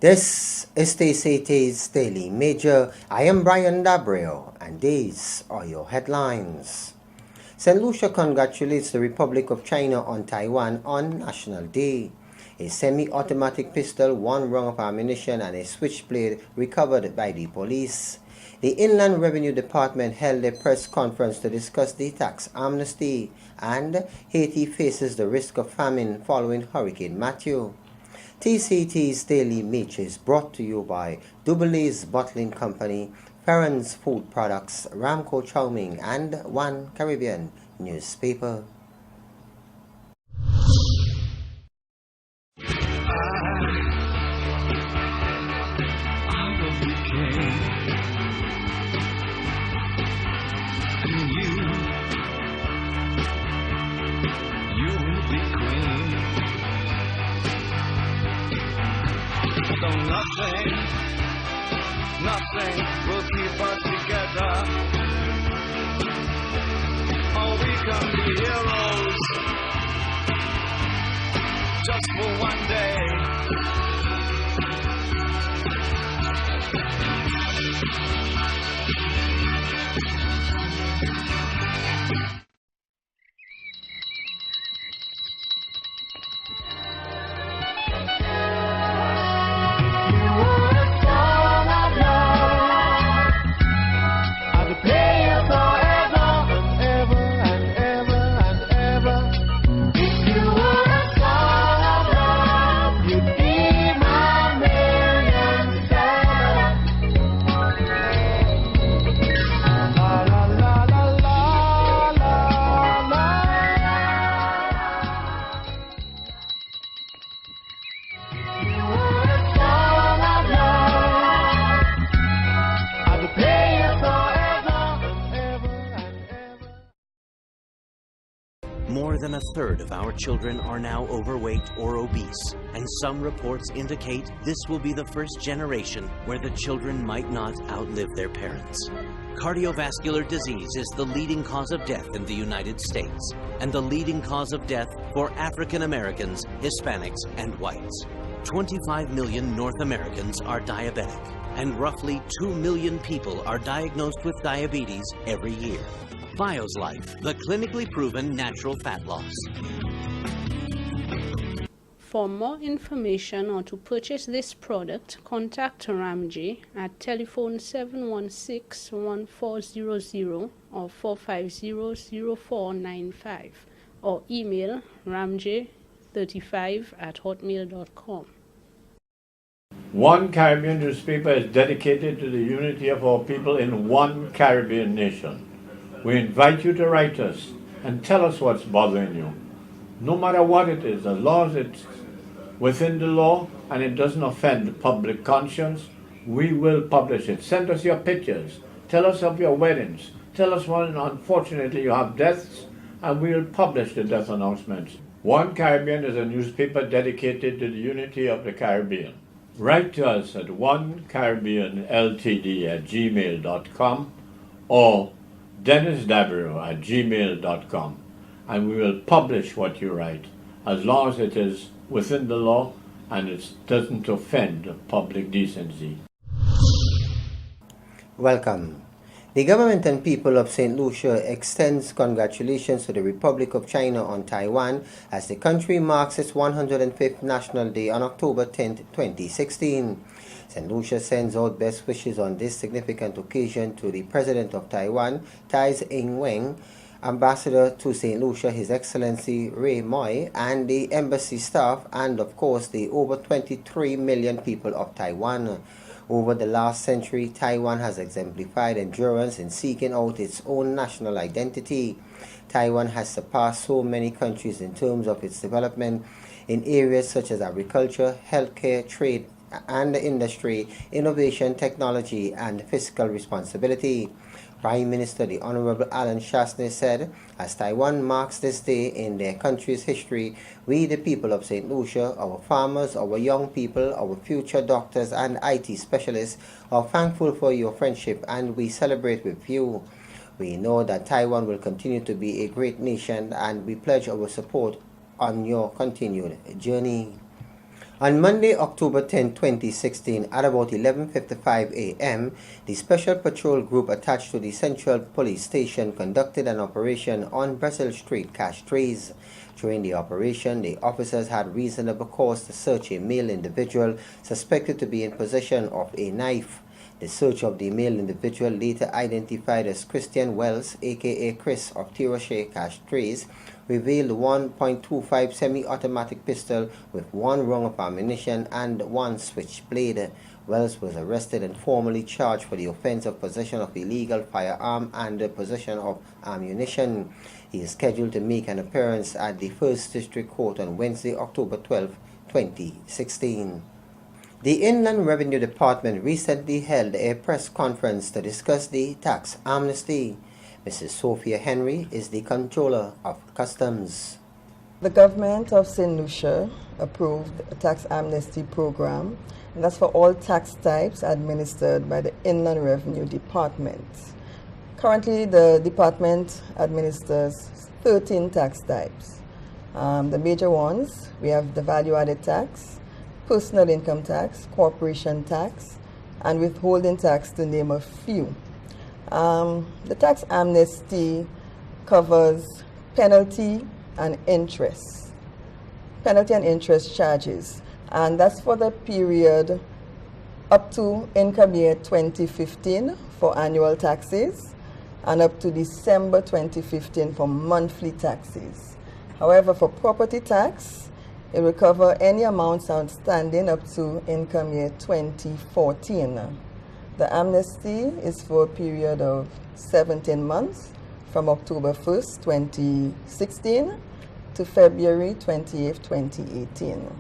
This is TCT's Daily Major. I am Brian Dabrio, and these are your headlines. St. Lucia congratulates the Republic of China on Taiwan on National Day. A semi-automatic pistol, one round of ammunition, and a switchblade recovered by the police. The Inland Revenue Department held a press conference to discuss the tax amnesty, and Haiti faces the risk of famine following Hurricane Matthew. TCT's Daily Major is brought to you by Dublin's Bottling Company, Ferrans Food Products, Ramco Chowming, and One Caribbean Newspaper. So nothing will keep us together. Oh, we can be heroes just for one day. More than a third of our children are now overweight or obese, and some reports indicate this will be the first generation where the children might not outlive their parents. Cardiovascular disease is the leading cause of death in the United States, and the leading cause of death for African Americans, Hispanics, and whites. 25 million North Americans are diabetic, and roughly 2 million people are diagnosed with diabetes every year. Bio's Life, the clinically proven natural fat loss. For more information or to purchase this product, contact Ramji at telephone 716-1400 or 450-0495 or email ramj35@hotmail.com. One Caribbean newspaper is dedicated to the unity of our people in one Caribbean nation. We invite you to write us and tell us what's bothering you. No matter what it is, as long as it's within the law and it doesn't offend the public conscience, we will publish it. Send us your pictures. Tell us of your weddings. Tell us when, unfortunately, you have deaths, and we will publish the death announcements. One Caribbean is a newspaper dedicated to the unity of the Caribbean. Write to us at onecaribbeanltd@gmail.com or dennisdabrio@gmail.com, and we will publish what you write, as long as it is within the law and it doesn't offend public decency. Welcome. The government and people of St. Lucia extends congratulations to the Republic of China on Taiwan as the country marks its 105th National Day on October 10, 2016. St. Lucia sends out best wishes on this significant occasion to the President of Taiwan, Tai Ing-wen, Ambassador to St. Lucia, His Excellency Ray Moy, and the embassy staff, and of course the over 23 million people of Taiwan. Over the last century, Taiwan has exemplified endurance in seeking out its own national identity. Taiwan has surpassed so many countries in terms of its development in areas such as agriculture, healthcare, trade and industry, innovation, technology, and fiscal responsibility. Prime Minister the Honorable Alan Shastney said, as Taiwan marks this day in their country's history, we the people of St. Lucia, our farmers, our young people, our future doctors and IT specialists are thankful for your friendship and we celebrate with you. We know that Taiwan will continue to be a great nation and we pledge our support on your continued journey. On Monday, October 10, 2016, at about 11:55 a.m., the Special Patrol Group attached to the Central Police Station conducted an operation on Brazil Street Cash Trays. During the operation, the officers had reasonable cause to search a male individual suspected to be in possession of a knife. The search of the male individual, later identified as Christian Wells, aka Chris of Tiroche Cash Trays, revealed 1.25 semi-automatic pistol with one round of ammunition and one switchblade. Wells was arrested and formally charged for the offense of possession of illegal firearm and possession of ammunition. He is scheduled to make an appearance at the First District Court on Wednesday, October 12, 2016. The Inland Revenue Department recently held a press conference to discuss the tax amnesty. Mrs. Sophia Henry is the Controller of Customs. The government of St. Lucia approved a tax amnesty program, and that's for all tax types administered by the Inland Revenue Department. Currently, the department administers 13 tax types. The major ones, we have the value-added tax, personal income tax, corporation tax, and withholding tax, to name a few. The tax amnesty covers penalty and interest charges, and that's for the period up to income year 2015 for annual taxes and up to December 2015 for monthly taxes. However, for property tax, it will cover any amounts outstanding up to income year 2014. The amnesty is for a period of 17 months from October 1st, 2016 to February 28th, 2018.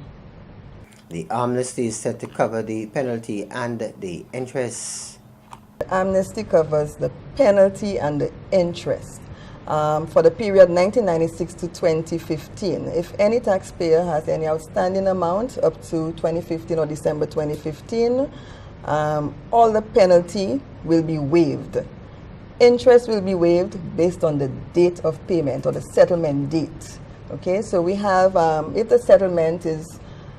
The amnesty is set to cover the penalty and the interest. The amnesty covers the penalty and the interest. For the period 1996 to 2015, if any taxpayer has any outstanding amount up to 2015 or December 2015, all the penalty will be waived. Interest will be waived based on the date of payment or the settlement date. Okay, so we have,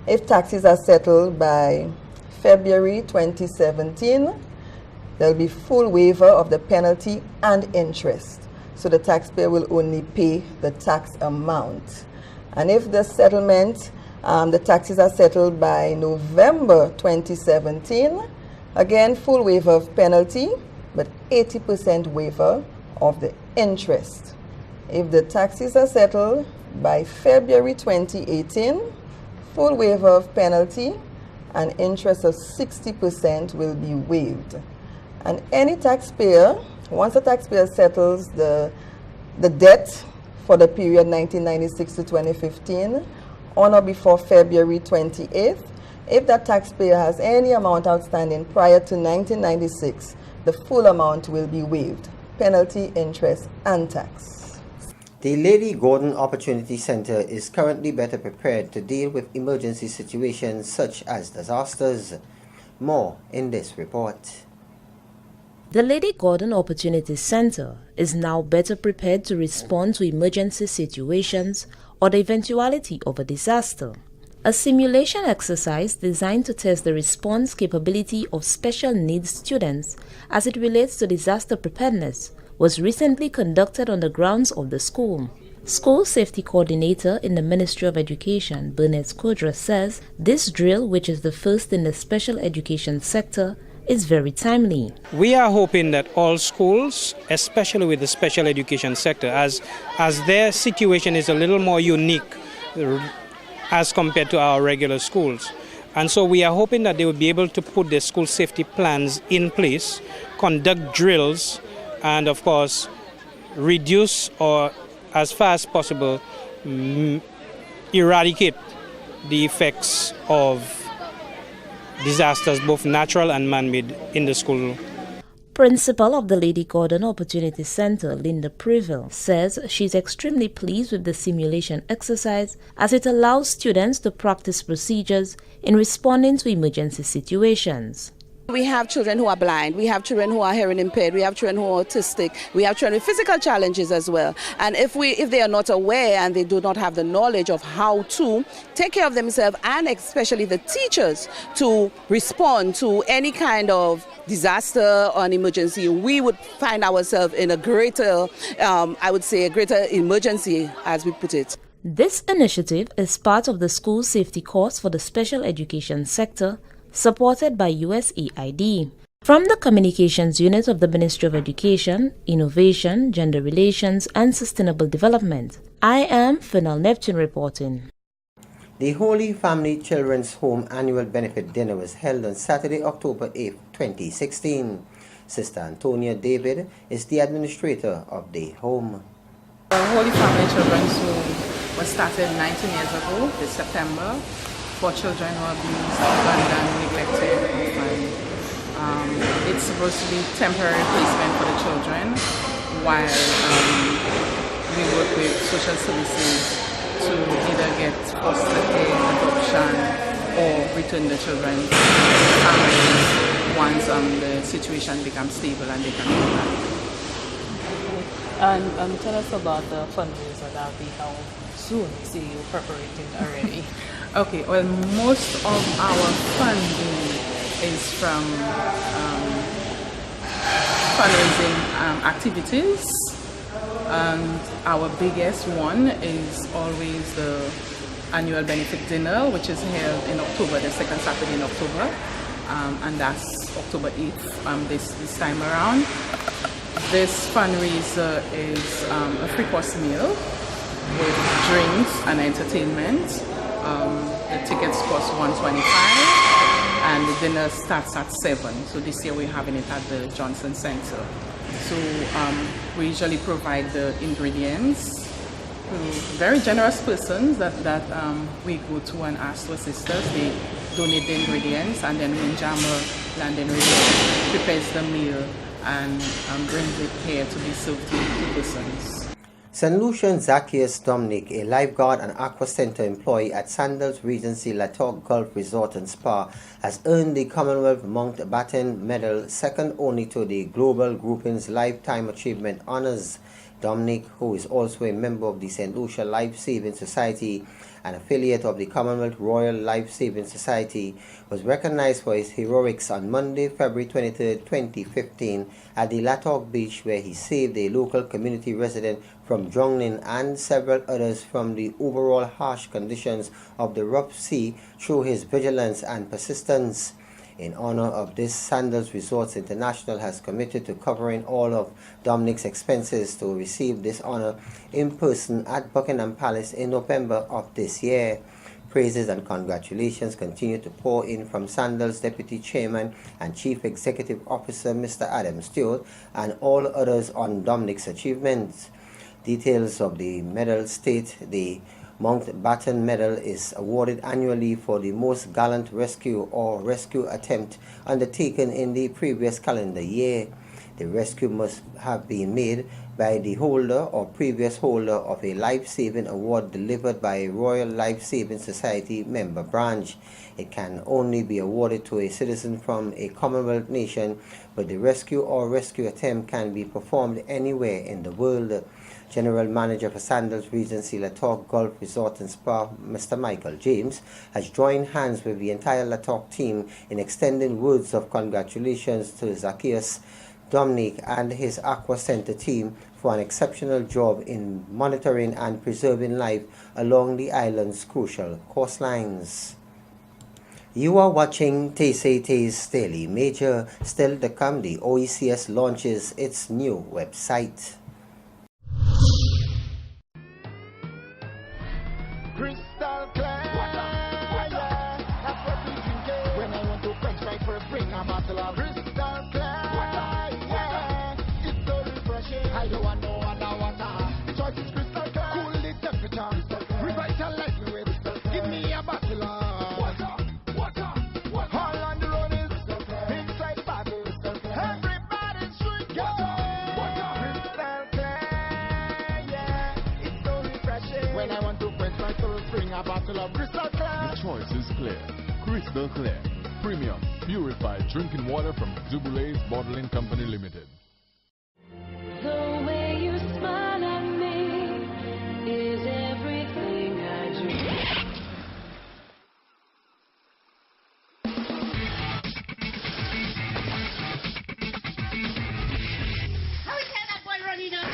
if taxes are settled by February 2017, there will be full waiver of the penalty and interest. So the taxpayer will only pay the tax amount. And if the settlement, the taxes are settled by November 2017, again, full waiver of penalty, but 80% waiver of the interest. If the taxes are settled by February 2018, full waiver of penalty and interest of 60% will be waived. And any taxpayer, once a taxpayer settles the debt for the period 1996 to 2015 on or before February 28th, if that taxpayer has any amount outstanding prior to 1996, the full amount will be waived, penalty, interest, and tax. The Lady Gordon Opportunity Center is currently better prepared to deal with emergency situations such as disasters. More in this report. The Lady Gordon Opportunity Center is now better prepared to respond to emergency situations or the eventuality of a disaster. A simulation exercise designed to test the response capability of special needs students as it relates to disaster preparedness was recently conducted on the grounds of the school. School Safety Coordinator in the Ministry of Education, Bernard Kodra, says this drill, which is the first in the special education sector, is very timely. We are hoping that all schools, especially with the special education sector, as their situation is a little more unique as compared to our regular schools. And so we are hoping that they will be able to put their school safety plans in place, conduct drills, and of course, reduce or as far as possible, eradicate the effects of disasters, both natural and man-made, in the school. Principal of the Lady Gordon Opportunity Center, Linda Preville, says she's extremely pleased with the simulation exercise as it allows students to practice procedures in responding to emergency situations. We have children who are blind, we have children who are hearing impaired, we have children who are autistic, we have children with physical challenges as well. And if they are not aware and they do not have the knowledge of how to take care of themselves, and especially the teachers to respond to any kind of disaster or an emergency, we would find ourselves in a greater, I would say, a greater emergency, as we put it. This initiative is part of the school safety course for the special education sector, supported by USAID. From the Communications Unit of the Ministry of Education, Innovation, Gender Relations and Sustainable Development, I am Final Neptune reporting. The Holy Family Children's Home Annual Benefit Dinner was held on Saturday, October 8, 2016. Sister Antonia David is the administrator of the home. The Holy Family Children's Home was started 19 years ago, this September, for children who are abused, abandoned, neglected, orphaned. It's supposed to be temporary placement for the children while we work with social services to either get foster care, adoption, or return the children to their families once the situation becomes stable and they can come back. And tell us about the fundraiser that will be held soon. See you preparating already. Okay, well, most of our funding is from fundraising activities, and our biggest one is always the annual benefit dinner, which is held in October, the second Saturday in October, and that's October 8th this time around. This fundraiser is a free-course meal with drinks and entertainment. The tickets cost $125 and the dinner starts at 7. So this year we're having it at the Johnson Center. So we usually provide the ingredients to very generous persons that we go to and ask to assist us. They donate the ingredients, and then Windjammer Landing Radio prepares the meal and brings it here to be served to persons. St. Lucian Zacchaeus Dominic, a lifeguard and aqua center employee at Sandals Regency Latok Gulf Resort and Spa, has earned the Commonwealth Mountbatten Medal, second only to the Global Grouping's Lifetime Achievement Honors. Dominic, who is also a member of the St. Lucia Life Saving Society, an affiliate of the Commonwealth Royal Life Saving Society, was recognized for his heroics on Monday, February 23, 2015, at the Latok Beach, where he saved a local community resident from drowning and several others from the overall harsh conditions of the rough sea through his vigilance and persistence. In honor of this, Sandals Resorts International has committed to covering all of Dominic's expenses to receive this honor in person at Buckingham Palace in November of this year. Praises and congratulations continue to pour in from Sandals Deputy Chairman and Chief Executive Officer Mr. Adam Stewart and all others on Dominic's achievements. Details of the medal state the Mountbatten Medal is awarded annually for the most gallant rescue or rescue attempt undertaken in the previous calendar year. The rescue must have been made by the holder or previous holder of a life-saving award delivered by a Royal Life-Saving Society member branch. It can only be awarded to a citizen from a Commonwealth nation, but the rescue or rescue attempt can be performed anywhere in the world. General Manager for Sandals Regency Latok Gulf Resort and Spa, Mr. Michael James, has joined hands with the entire Latok team in extending words of congratulations to Zacchaeus Dominic and his Aqua Center team for an exceptional job in monitoring and preserving life along the island's crucial coastlines. You are watching TCT's Daily Major. Still to come, the OECS launches its new website. Crystal clear, yeah. That's what we drink when I want to quench my first bring a bottle of crystal clear, yeah. It's so refreshing. I don't want no other water. The choice is crystal clear. Cool the temperature. Revitalize me with. Give me a bottle of water. All on the road is inside bottles. Everybody's drinking water. Crystal clear, yeah. It's so refreshing when I want to quench my thirst. Bring a bottle of crystal clear. The choice is clear. Crystal clear. premium, purified drinking water from Duboulet's Bottling Company Limited. The way you smile at me is everything I dream. How is that boy running up?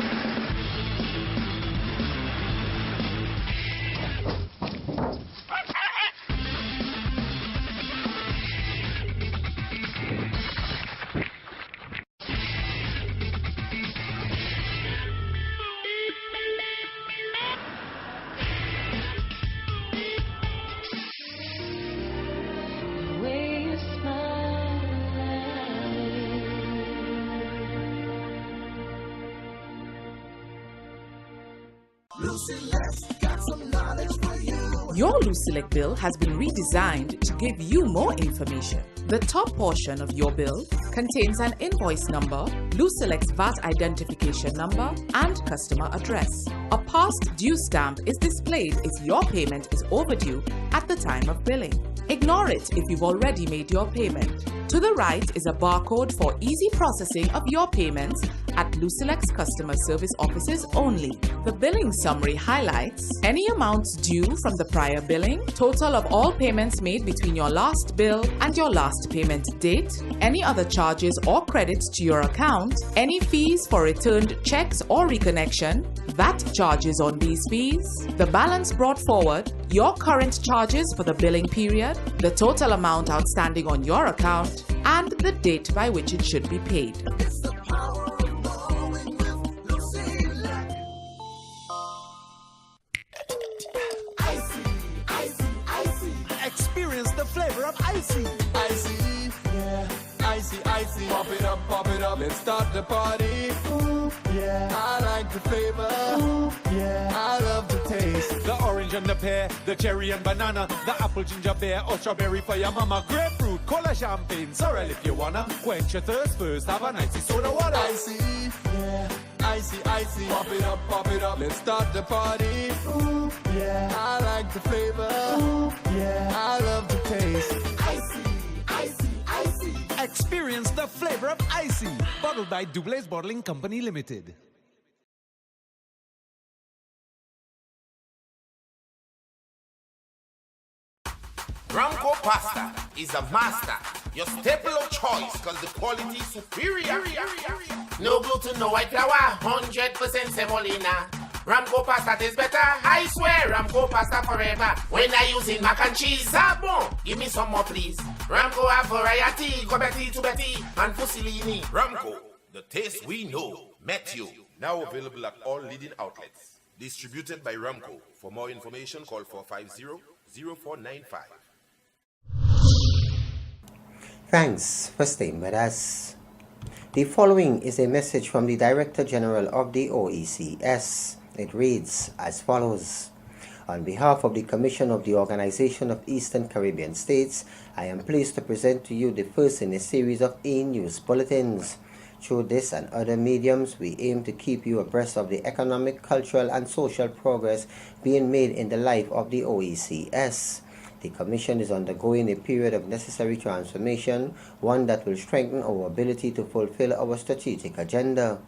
Your Lucilec bill has been redesigned to give you more information. The top portion of your bill contains an invoice number, Lucilec's VAT identification number, and customer address. A past due stamp is displayed if your payment is overdue at the time of billing. Ignore it if you've already made your payment. To the right is a barcode for easy processing of your payments at Lucilec's customer service offices only. The billing summary highlights any amounts due from the prior billing, total of all payments made between your last bill and your last payment date, any other charges or credits to your account, any fees for returned checks or reconnection, VAT charges on these fees, the balance brought forward, your current charges for the billing period, the total amount outstanding on your account, and the date by which it should be paid. Experience the flavor of icy. Icy, yeah. Icy. Pop it up. Let's start the party. Ooh, yeah. I like the flavor. Ooh, yeah. I love the taste. The orange and the pear, the cherry and banana, the apple, ginger, beer, or strawberry for your mama. Grapefruit, cola, champagne, sorrel if you wanna. Quench your thirst first, have an icy soda water. Icy, yeah. Icy. Pop it up. Let's start the party. Ooh, yeah. I like the flavor. Ooh, yeah. I love the taste. Icy. Experience the flavor of icy. Bottled by Duboulet's Bottling Company Limited. Ramco pasta is a master. Your staple of choice because the quality is superior. No gluten, no white flour, 100% semolina. Ramco pasta tastes better, I swear. Ramco pasta forever. When I using mac and cheese, bon. Give me some more, please. Ramco have variety, go Betty to Betty and Fusilini. Ramco, the taste we know, met you. Now available at all leading outlets. Distributed by Ramco. For more information, call 450-0495. Thanks for staying with us. The following is a message from the Director General of the OECS. It reads as follows. On behalf of the Commission of the Organization of Eastern Caribbean States, I am pleased to present to you the first in a series of e-news bulletins. Through this and other mediums, we aim to keep you abreast of the economic, cultural, and social progress being made in the life of the OECS. The Commission is undergoing a period of necessary transformation, one that will strengthen our ability to fulfill our strategic agenda.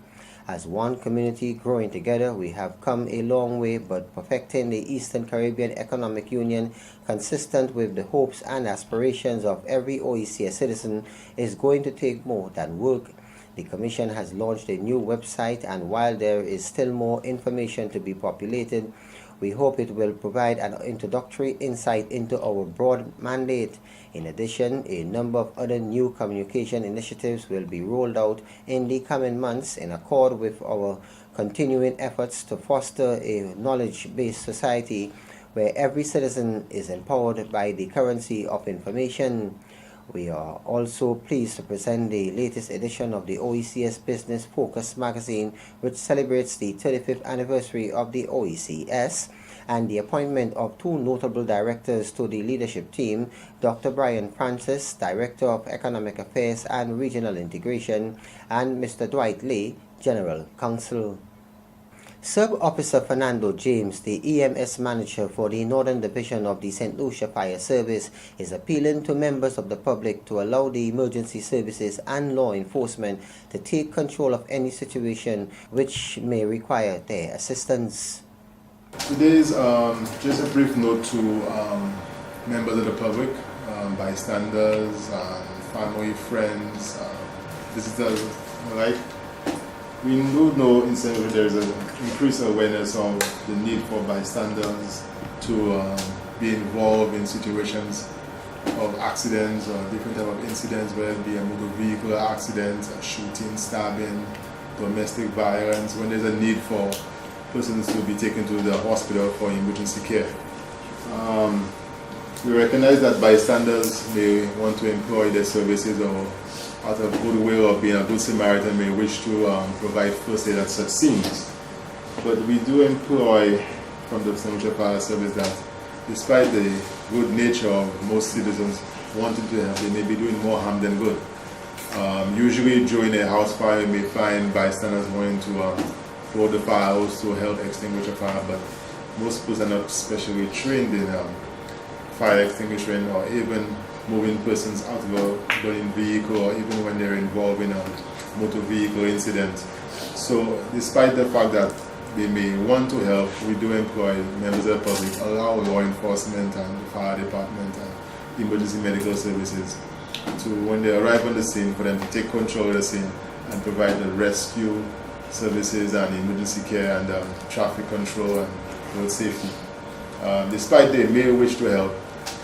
As one community growing together, we have come a long way, but perfecting the Eastern Caribbean Economic Union consistent with the hopes and aspirations of every OECS citizen is going to take more than work. The Commission has launched a new website, and while there is still more information to be populated, we hope it will provide an introductory insight into our broad mandate. In addition, a number of other new communication initiatives will be rolled out in the coming months in accord with our continuing efforts to foster a knowledge-based society where every citizen is empowered by the currency of information. We are also pleased to present the latest edition of the OECS Business Focus magazine, which celebrates the 35th anniversary of the OECS and the appointment of two notable directors to the leadership team, Dr. Brian Francis, Director of Economic Affairs and Regional Integration, and Mr. Dwight Lay, General Counsel. Sub-Officer Fernando James, the EMS manager for the Northern Division of the St. Lucia Fire Service, is appealing to members of the public to allow the emergency services and law enforcement to take control of any situation which may require their assistance. Today's just a brief note to members of the public, bystanders, family, friends, visitors alike. We do know in St. Louis there is an increased awareness of the need for bystanders to be involved in situations of accidents or different type of incidents, whether it be a motor vehicle accident, a shooting, stabbing, domestic violence, when there's a need for persons to be taken to the hospital for emergency care. We recognize that bystanders may want to employ their services or out of goodwill or being a good Samaritan may wish to provide first aid at such scenes. But we do employ from the St. Lucia Fire Service that despite the good nature of most citizens wanting to help, they may be doing more harm than good. Usually during a house fire you may find bystanders wanting to float the fire hose to help extinguish a fire, but most people are not specially trained in fire extinguishing or even moving persons out of a burning vehicle or even when they're involved in a motor vehicle incident. So despite the fact that they may want to help, we do employ members of the public, allow law enforcement and the fire department and emergency medical services to, when they arrive on the scene, for them to take control of the scene and provide the rescue services and emergency care and traffic control and road safety. Despite they may wish to help,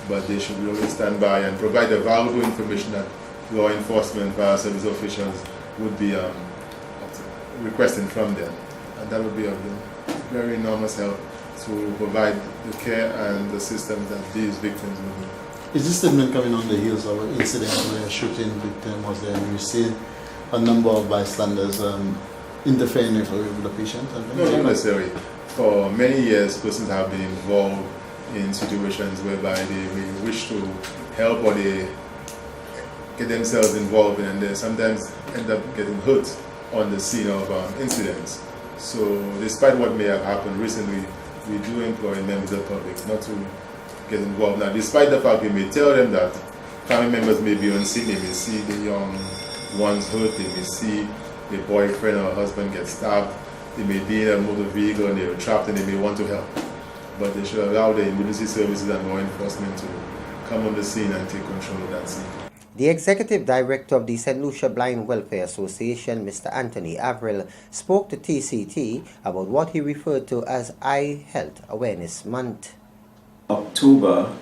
but they should really stand by and provide the valuable information that law enforcement, fire service officials would be requesting from them. And that would be of very enormous help to provide the care and the systems that these victims will need. Is this statement coming on the heels of an incident where a shooting victim was there and we see a number of bystanders interfering with the patient? No, not necessarily. For many years, persons have been involved in situations whereby they may wish to help or they get themselves involved in, and they sometimes end up getting hurt on the scene of incidents. So despite what may have happened recently, we do employ members of the public not to get involved. Now, despite the fact we may tell them that family members may be on scene, they may see the young ones hurt, they may see the boyfriend or husband get stabbed, they may be in a motor vehicle and they're trapped and they may want to help. But they should allow the emergency services and law enforcement to come on the scene and take control of that scene. The Executive Director of the St. Lucia Blind Welfare Association, Mr. Anthony Avril, spoke to TCT about what he referred to as Eye Health Awareness Month. October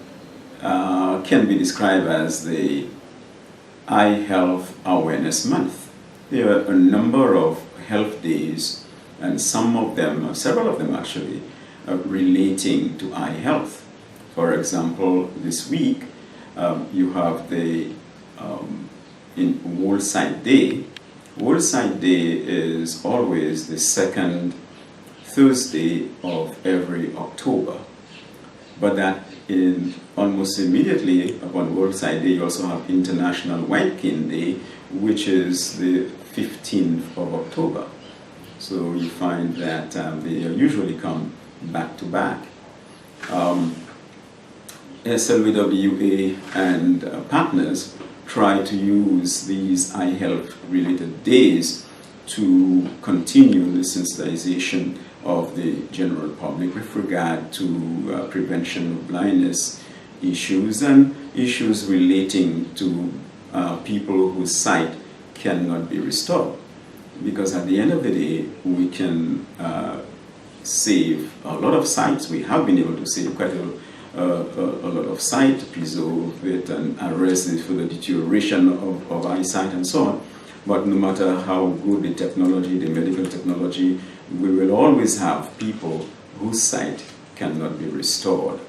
can be described as the Eye Health Awareness Month. There are a number of health days, and some of them, several of them actually, relating to eye health. For example, this week you have the in World Sight Day. World Sight Day is always the second Thursday of every October. But that in almost immediately upon World Sight Day, you also have International White Cane Day, which is the 15th of October. So you find that they usually come back to back. SLWA and partners try to use these eye health related days to continue the sensitization of the general public with regard to prevention of blindness issues and issues relating to people whose sight cannot be restored. Because at the end of the day, we can save a lot of sight. We have been able to save quite a lot of sight, preserve it and arrest it for the deterioration of eyesight and so on. But no matter how good the technology, the medical technology, we will always have people whose sight cannot be restored.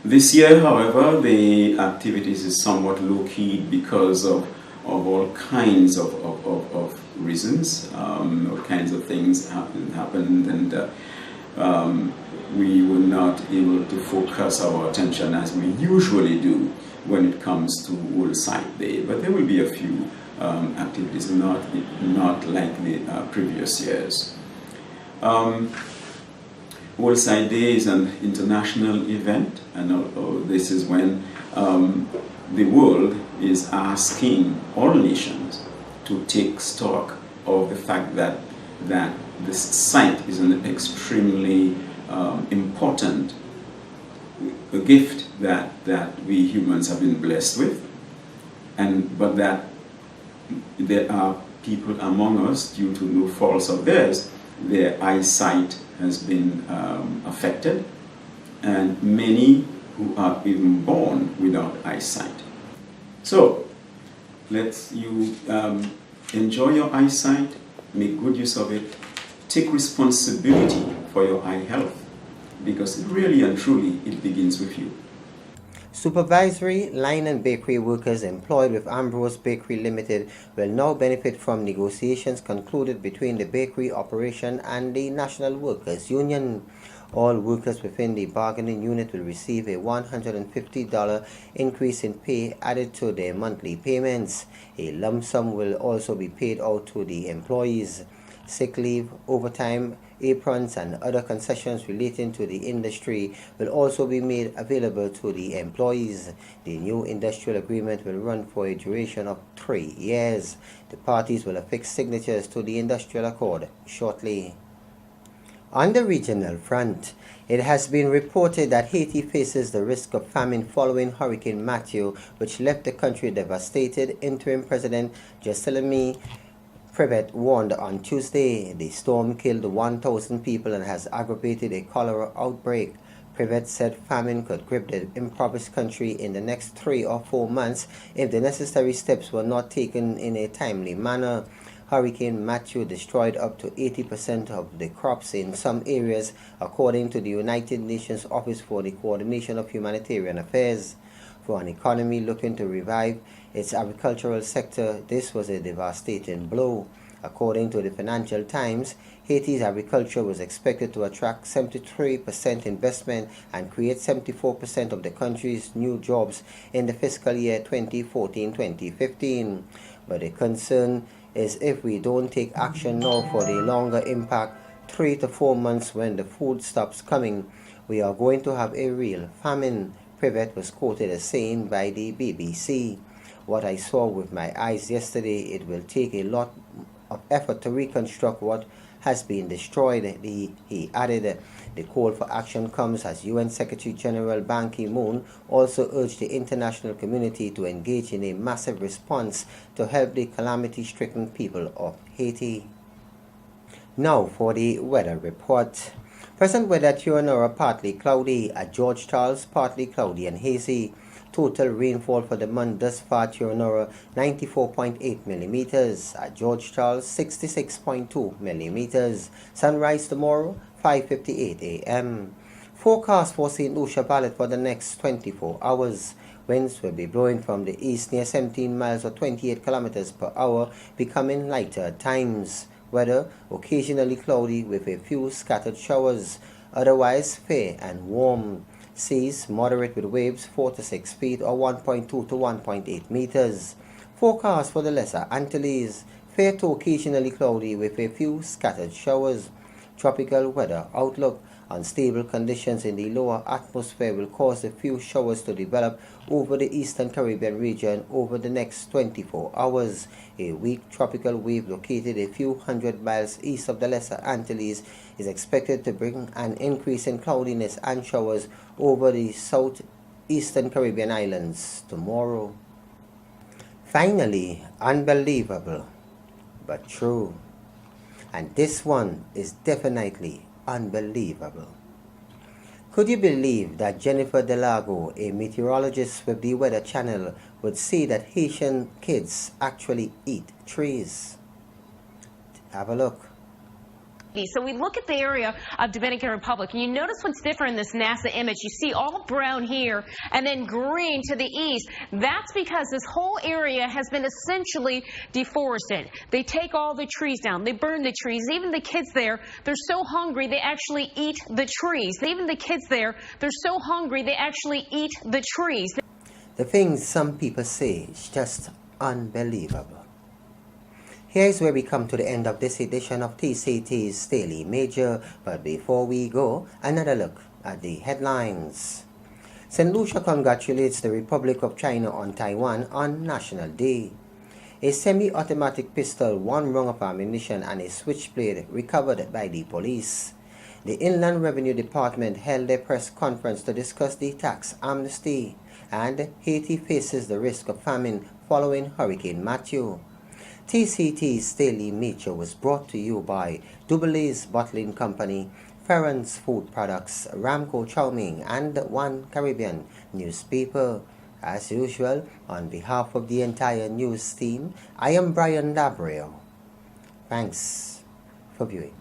This year, however, the activities is somewhat low-key because of all kinds of reasons. All kinds of things happened, and we were not able to focus our attention as we usually do when it comes to World Sight Day. But there will be a few activities, not like the previous years. Worldside Day is an international event, and this is when the world is asking all nations to take stock of the fact that this site is an extremely important gift that we humans have been blessed with, but that there are people among us, due to no faults of theirs, their eyesight has been affected, and many who are even born without eyesight. So let you enjoy your eyesight, make good use of it, take responsibility for your eye health, because really and truly it begins with you. Supervisory, line and bakery workers employed with Ambrose Bakery Limited will now benefit from negotiations concluded between the bakery operation and the National Workers Union. All workers within the bargaining unit will receive a $150 increase in pay added to their monthly payments. A lump sum will also be paid out to the employees. Sick leave, overtime, aprons and other concessions relating to the industry will also be made available to the employees. The new industrial agreement will run for a duration of 3 years. The parties will affix signatures to the industrial accord shortly. On the regional front, it has been reported that Haiti faces the risk of famine following Hurricane Matthew, which left the country devastated. Interim President Jocelyn Privet warned on Tuesday the storm killed 1,000 people and has aggravated a cholera outbreak. Privet said famine could grip the impoverished country in the next 3 or 4 months if the necessary steps were not taken in a timely manner. Hurricane Matthew destroyed up to 80% of the crops in some areas, according to the United Nations Office for the Coordination of Humanitarian Affairs. For an economy looking to revive its agricultural sector, this was a devastating blow. According to the Financial Times, Haiti's agriculture was expected to attract 73% investment and create 74% of the country's new jobs in the fiscal year 2014-2015. But the concern is if we don't take action now for the longer impact, 3 to 4 months when the food stops coming, we are going to have a real famine, Privet was quoted as saying by the BBC. What I saw with my eyes yesterday, it will take a lot of effort to reconstruct what has been destroyed, he added. The call for action comes as UN Secretary General Ban Ki-moon also urged the international community to engage in a massive response to help the calamity-stricken people of Haiti. Now for the weather report. Present weather at Turanora partly cloudy, at George Charles partly cloudy and hazy. Total rainfall for the month thus far: Turanora 94.8 millimeters, at George Charles 66.2 millimeters. Sunrise tomorrow 5:58 a.m. Forecast for St. Lucia Valley for the next 24 hours. Winds will be blowing from the east near 17 miles or 28 kilometers per hour, becoming lighter at times. Weather occasionally cloudy with a few scattered showers, otherwise fair and warm. Seas moderate with waves 4 to 6 feet or 1.2 to 1.8 meters. Forecast for the Lesser Antilles: fair to occasionally cloudy with a few scattered showers. Tropical weather outlook: unstable conditions in the lower atmosphere will cause a few showers to develop over the eastern Caribbean region over the next 24 hours. A weak tropical wave located a few hundred miles east of the Lesser Antilles is expected to bring an increase in cloudiness and showers over the southeastern Caribbean islands tomorrow. Finally, unbelievable but true. And this one is definitely unbelievable. Could you believe that Jennifer Delago, a meteorologist with the Weather Channel, would say that Haitian kids actually eat trees? Have a look. So we look at the area of Dominican Republic, and you notice what's different in this NASA image. You see all brown here and then green to the east. That's because this whole area has been essentially deforested. They take all the trees down. They burn the trees. Even the kids there, they're so hungry they actually eat the trees. Even the kids there, they're so hungry they actually eat the trees. The things some people say is just unbelievable. Here's where we come to the end of this edition of TCT's Daily Major, but before we go, another look at the headlines. St. Lucia congratulates the Republic of China on Taiwan on National Day. A semi-automatic pistol, 1 round of ammunition and a switchblade recovered by the police. The Inland Revenue Department held a press conference to discuss the tax amnesty, and Haiti faces the risk of famine following Hurricane Matthew. TCT's Daily Major was brought to you by Duboulet's Bottling Company, Ferrans Food Products, Ramco Chowming, and One Caribbean Newspaper. As usual, on behalf of the entire news team, I am Brian Labrio. Thanks for viewing.